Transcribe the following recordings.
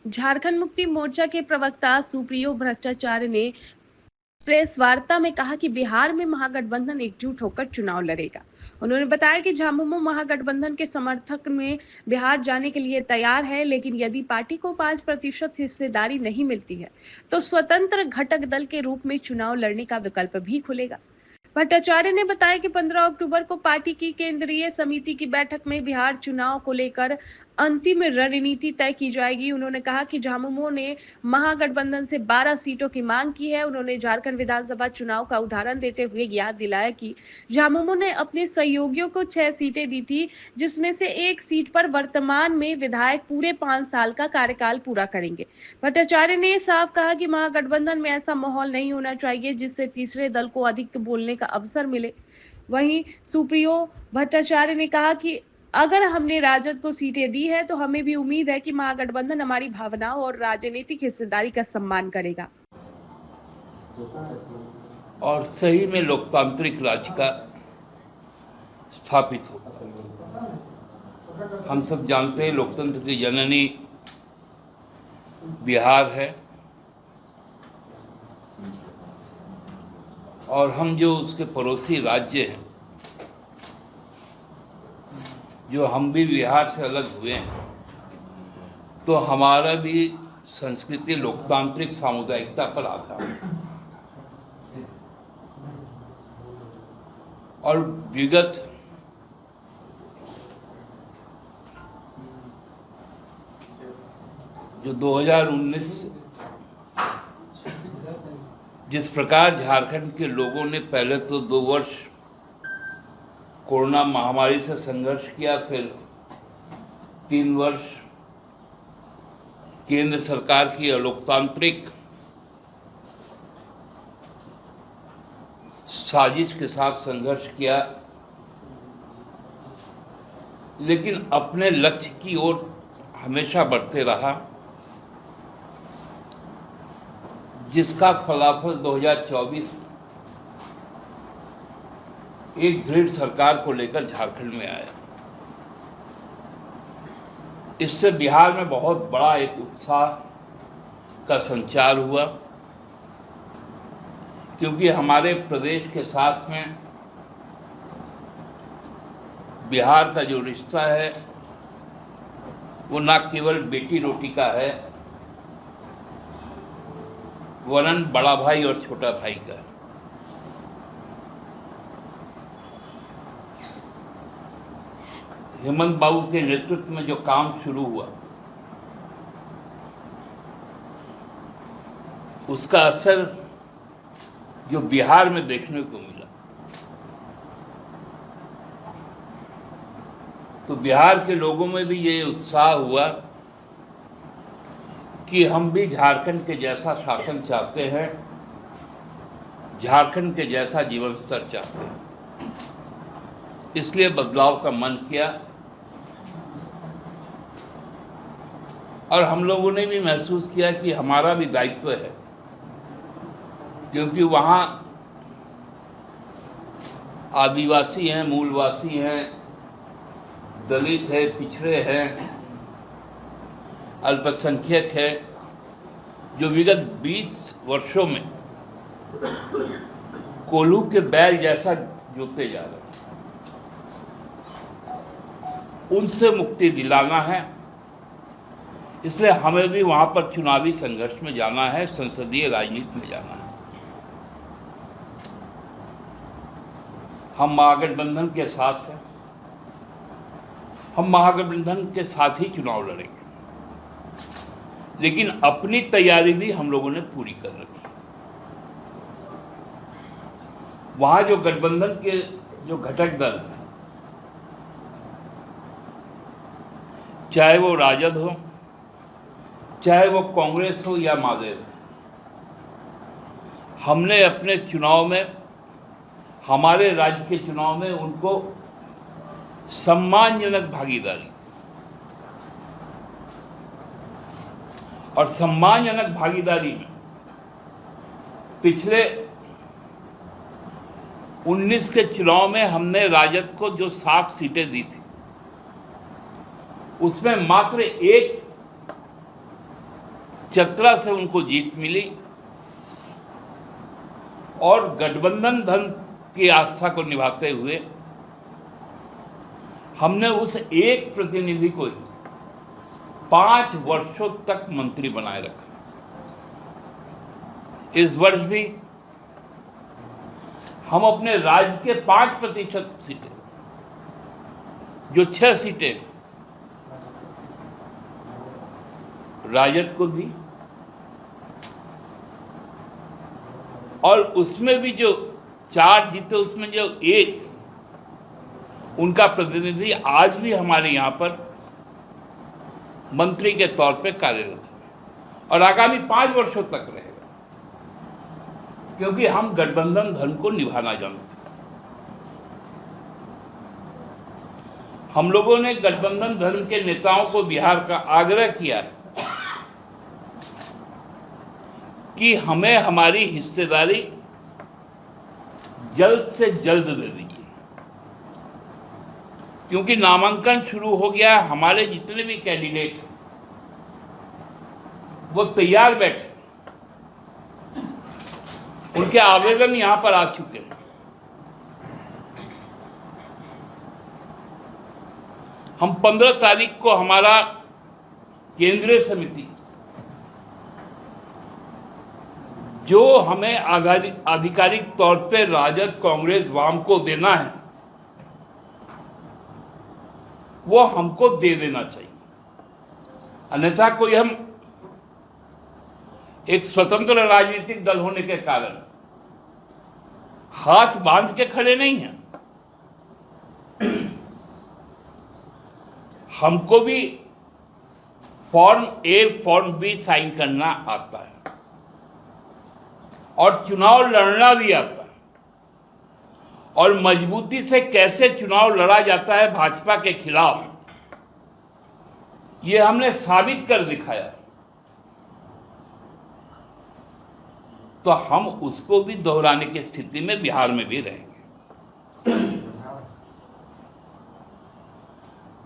झारखंड मुक्ति मोर्चा के प्रवक्ता सुप्रियो भट्टाचार्य ने प्रेस वार्ता में कहा कि बिहार में महागठबंधन एकजुट होकर चुनाव लड़ेगा। उन्होंने बताया कि झामुमो महागठबंधन के समर्थक में बिहार जाने के लिए तैयार है, लेकिन यदि पार्टी को 5% हिस्सेदारी नहीं मिलती है तो स्वतंत्र घटक दल के रूप में चुनाव लड़ने का विकल्प भी खुलेगा। भट्टाचार्य ने बताया कि 15 अक्टूबर को पार्टी की केंद्रीय समिति की बैठक में बिहार चुनाव को लेकर अंतिम रणनीति तय की जाएगी। उन्होंने कहा कि झामुमो ने महागठबंधन से 12 सीटों की मांग की है। उन्होंने झारखंड विधानसभा चुनाव का उदाहरण देते हुए याद दिलाया कि झामुमो ने अपने सहयोगियों को 6 सीटें दी थी, जिसमें से 1 सीट पर वर्तमान में विधायक पूरे 5 साल का कार्यकाल पूरा करेंगे। भट्टाचार्य ने साफ कहा कि महागठबंधन में ऐसा माहौल नहीं होना चाहिए जिससे तीसरे दल को अधिक बोलने का अवसर मिले। वहीं सुप्रियो भट्टाचार्य ने कहा कि अगर हमने राजद को सीटें दी है तो हमें भी उम्मीद है कि महागठबंधन हमारी भावनाओं और राजनीतिक हिस्सेदारी का सम्मान करेगा और सही में लोकतांत्रिक राज्य का स्थापित होगा। हम सब जानते हैं लोकतंत्र की जननी बिहार है और हम जो उसके पड़ोसी राज्य हैं, जो हम भी बिहार से अलग हुए हैं, तो हमारा भी संस्कृति लोकतांत्रिक सामुदायिकता पर आधारित है। और विगत जो 2019 जिस प्रकार झारखंड के लोगों ने पहले तो 2 वर्ष कोरोना महामारी से संघर्ष किया, फिर 3 वर्ष केंद्र सरकार की अलोकतांत्रिक साजिश के साथ संघर्ष किया, लेकिन अपने लक्ष्य की ओर हमेशा बढ़ते रहा, जिसका फलाफल 2024 एक दृढ़ सरकार को लेकर झारखंड में आया। इससे बिहार में बहुत बड़ा एक उत्साह का संचार हुआ, क्योंकि हमारे प्रदेश के साथ में बिहार का जो रिश्ता है वो न केवल बेटी रोटी का है, वरन बड़ा भाई और छोटा भाई का। हेमंत बाबू के नेतृत्व में जो काम शुरू हुआ उसका असर जो बिहार में देखने को मिला, तो बिहार के लोगों में भी ये उत्साह हुआ कि हम भी झारखंड के जैसा शासन चाहते हैं, झारखंड के जैसा जीवन स्तर चाहते हैं। इसलिए बदलाव का मन किया और हम लोगों ने भी महसूस किया कि हमारा भी दायित्व है, क्योंकि वहाँ आदिवासी हैं, मूलवासी हैं, दलित है, पिछड़े हैं, अल्पसंख्यक है, जो विगत 20 वर्षों में कोल्हू के बैल जैसा जोते जा रहे हैं, उनसे मुक्ति दिलाना है। इसलिए हमें भी वहां पर चुनावी संघर्ष में जाना है, संसदीय राजनीति में जाना है। हम महागठबंधन के साथ हैं, हम महागठबंधन के साथ ही चुनाव लड़ेंगे, लेकिन अपनी तैयारी भी हम लोगों ने पूरी कर रखी। वहां जो गठबंधन के जो घटक दल हैं, चाहे वो राजद हो, चाहे वो कांग्रेस हो या माले, हमने अपने चुनाव में, हमारे राज्य के चुनाव में उनको सम्मानजनक भागीदारी और सम्मानजनक भागीदारी में पिछले 19 के चुनाव में हमने राजद को जो 7 सीटें दी थी, उसमें मात्र एक चतरा से उनको जीत मिली और गठबंधन धन की आस्था को निभाते हुए हमने उस एक प्रतिनिधि को 5 वर्षों तक मंत्री बनाए रखा। इस वर्ष भी हम अपने राज्य के 5% सीटें, जो 6 सीटें राजद को दी, और उसमें भी जो 4 जीते उसमें जो एक उनका प्रतिनिधि आज भी हमारे यहाँ पर मंत्री के तौर पे कार्यरत है और आगामी 5 वर्षों तक रहेगा, क्योंकि हम गठबंधन धर्म को निभाना जानते हैं। हम लोगों ने गठबंधन धर्म के नेताओं को बिहार का आग्रह किया है कि हमें हमारी हिस्सेदारी जल्द से जल्द दे दीजिए, क्योंकि नामांकन शुरू हो गया। हमारे जितने भी कैंडिडेट वो तैयार बैठे, उनके आवेदन यहां पर आ चुके हैं। हम 15 तारीख को हमारा केंद्रीय समिति जो हमें आधिकारिक तौर पे राजद, कांग्रेस, वाम को देना है वो हमको दे देना चाहिए, अन्यथा कोई हम एक स्वतंत्र राजनीतिक दल होने के कारण हाथ बांध के खड़े नहीं हैं। हमको भी फॉर्म ए, फॉर्म बी साइन करना आता है और चुनाव लड़ना भी आता है, और मजबूती से कैसे चुनाव लड़ा जाता है भाजपा के खिलाफ, ये हमने साबित कर दिखाया। तो हम उसको भी दोहराने की स्थिति में बिहार में भी रहेंगे।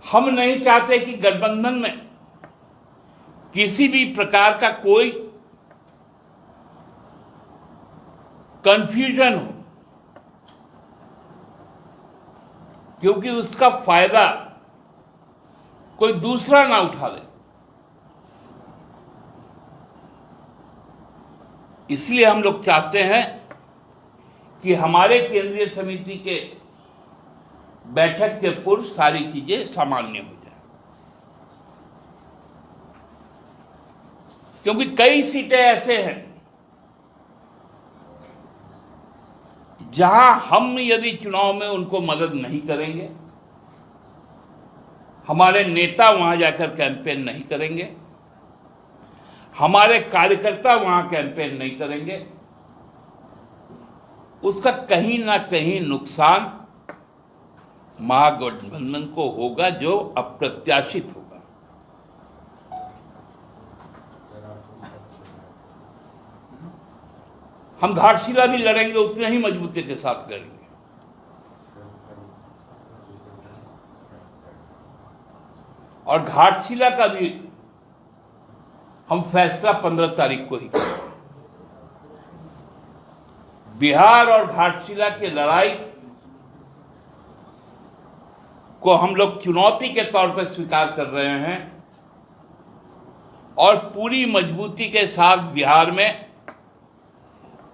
हम नहीं चाहते कि गठबंधन में किसी भी प्रकार का कोई कंफ्यूजन हो, क्योंकि उसका फायदा कोई दूसरा ना उठा ले। इसलिए हम लोग चाहते हैं कि हमारे केंद्रीय समिति के बैठक के पूर्व सारी चीजें सामान्य हो जाए, क्योंकि कई सीटें ऐसे हैं जहां हम यदि चुनाव में उनको मदद नहीं करेंगे, हमारे नेता वहां जाकर कैंपेन नहीं करेंगे, हमारे कार्यकर्ता वहां कैंपेन नहीं करेंगे, उसका कहीं ना कहीं नुकसान महागठबंधन को होगा, जो अप्रत्याशित होगा। हम घाटशिला भी लड़ेंगे, उतने ही मजबूती के साथ लड़ेंगे। और घाटशिला का भी हम फैसला 15 तारीख को ही करेंगे। बिहार और घाटशिला की लड़ाई को हम लोग चुनौती के तौर पर स्वीकार कर रहे हैं और पूरी मजबूती के साथ बिहार में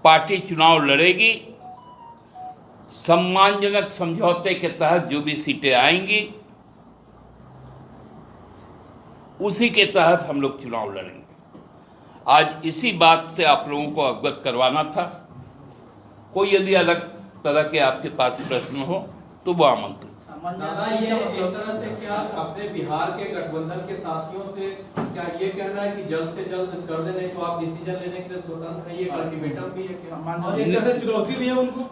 पार्टी चुनाव लड़ेगी। सम्मानजनक समझौते के तहत जो भी सीटें आएंगी उसी के तहत हम लोग चुनाव लड़ेंगे। आज इसी बात से आप लोगों को अवगत करवाना था। कोई यदि अलग तरह के आपके पास प्रश्न हो तो वो आमंत्रित। दादा, ये एक तरह से क्या अपने बिहार के गठबंधन के साथियों से क्या ये कहना है कि जल्द से जल्द कर दे, नहीं तो आप डिसीजन लेने के लिए स्वतंत्र है, ये अल्टीमेटम भी है और एक तरह से चुनौती भी है उनको?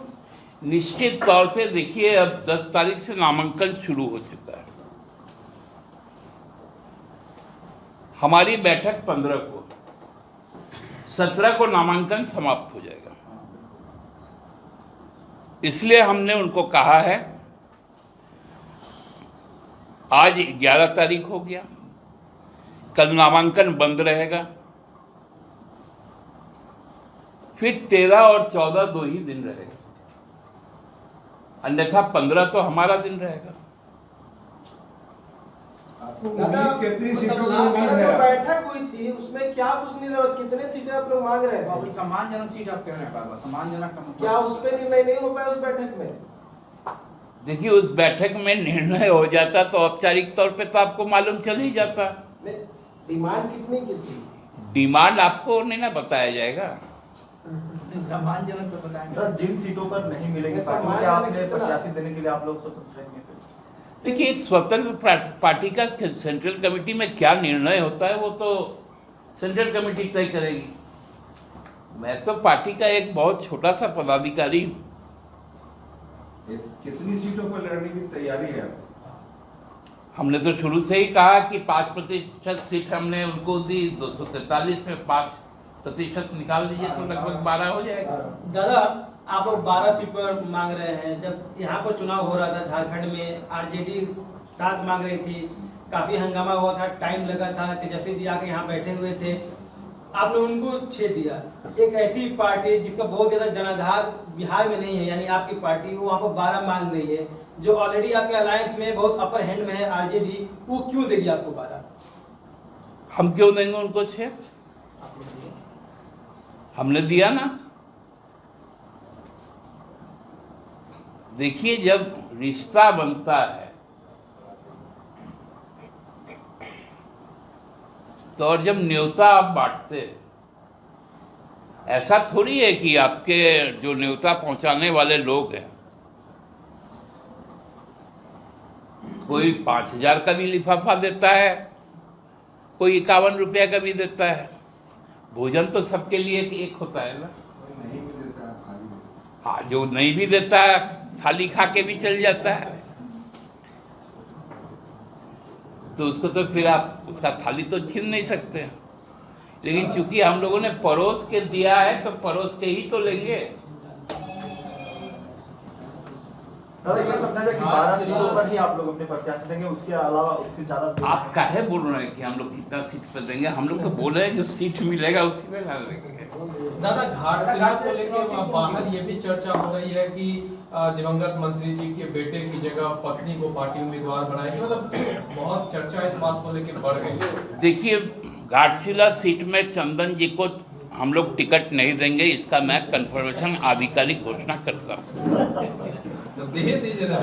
निश्चित तौर पे देखिए, अब 10 तारीख से नामांकन शुरू हो चुका है। हमारी बैठक 15 को, 17 को नामांकन समाप्त हो जाएगा। इसलिए हमने उनको कहा है, आज 11 तारीख हो गया, कल नामांकन बंद रहेगा, फिर 13 और 14 2 ही दिन रहेगा, अन्यथा 15 तो हमारा दिन रहेगा। कितनी सीटों की उम्मीद जो है? बैठक हुई थी उसमें क्या कुछ नहीं रहा, कितने सीटें आप लोग मांग रहे थे? सम्मानजनक सीट आप कह रहे हैं, बाबा सम्मानजनक का मतलब क्या उस पे निर्णय नहीं हो पाया उस बैठक में? देखिए, उस बैठक में निर्णय हो जाता तो औपचारिक तौर पे तो आपको मालूम चल ही जाता। नहीं, डिमांड कितनी की थी? डिमांड आपको नहीं ना बताया जाएगा। सम्मानजनक तो बताएंगे। सर, जिन सीटों पर नहीं मिलेगी नहीं, पार्टी, सम्मान क्या देने आपने कितना? प्रत्याशी देने के लिए आप लोग स्वतंत्र रहेंगे? देखिए, एक स्वतंत्र पार्टी का सेंट्रल कमेटी में क्या निर्णय होता है वो तो सेंट्रल कमेटी तय करेगी। मैं तो पार्टी का एक बहुत छोटा सा पदाधिकारी हूँ। कितनी सीटों पर लड़ने की तैयारी है? हमने तो शुरू से ही कहा कि 5% सीट हमने उनको दी, 243 में 5% निकाल दीजिए तो लगभग 12 हो जाएगा। दादा, आप लोग 12 सीट पर मांग रहे हैं। जब यहाँ पर चुनाव हो रहा था झारखंड में, आरजेडी 7 मांग रही थी, काफी हंगामा हुआ था, टाइम लगा था, तेजस्वी जी आके यहाँ बैठे हुए थे, आपने उनको 6 दिया। एक ऐसी पार्टी जिसका बहुत ज्यादा जनाधार बिहार में नहीं है, यानी आपकी पार्टी, वो वहाँ पर 12 मांग रही है, जो ऑलरेडी आपके अलायंस में बहुत अपर हैंड में है आरजेडी, वो क्यों देगी आपको 12? हम क्यों देंगे उनको 6? हमने दिया ना। देखिए, जब रिश्ता बनता है तो, और जब न्योता आप बांटते, ऐसा थोड़ी है कि आपके जो न्योता पहुंचाने वाले लोग हैं, कोई 5,000 का भी लिफाफा देता है, कोई 51 रुपया का भी देता है। भोजन तो सबके लिए एक होता है ना। नहीं भी देता है, खाली देता हाँ, जो नहीं भी देता है थाली खा के भी चल जाता है, तो उसको तो फिर आप उसका थाली तो छीन नहीं सकते। लेकिन चूंकि हम लोगों ने परोस के दिया है तो परोस के ही तो लेंगे। दादा, ये समझा जाए कि 12 सीटों पर ही आप लोग अपने प्रत्याशी देंगे, उसके अलावा उसके ज्यादा आप काहे बोल रहे हैं कि हम लोग कितना सीट पर देंगे? हम लोग तो बोल रहे हैं जो सीट मिलेगा उसी में डाल देंगे। दादा, घाटशिला को लेकर बाहर ये भी चर्चा हो रही है कि दिवंगत मंत्री जी के बेटे की जगह पत्नी को पार्टी उम्मीदवार बनाएगी, मतलब बहुत चर्चा इस बात को लेकर बढ़ गई है। देखिए, घाटशिला सीट में चंदन जी को हम लोग टिकट नहीं देंगे, इसका मैं कंफर्मेशन आधिकारिक घोषणा करता हूँ। तो दे दीजिए ना।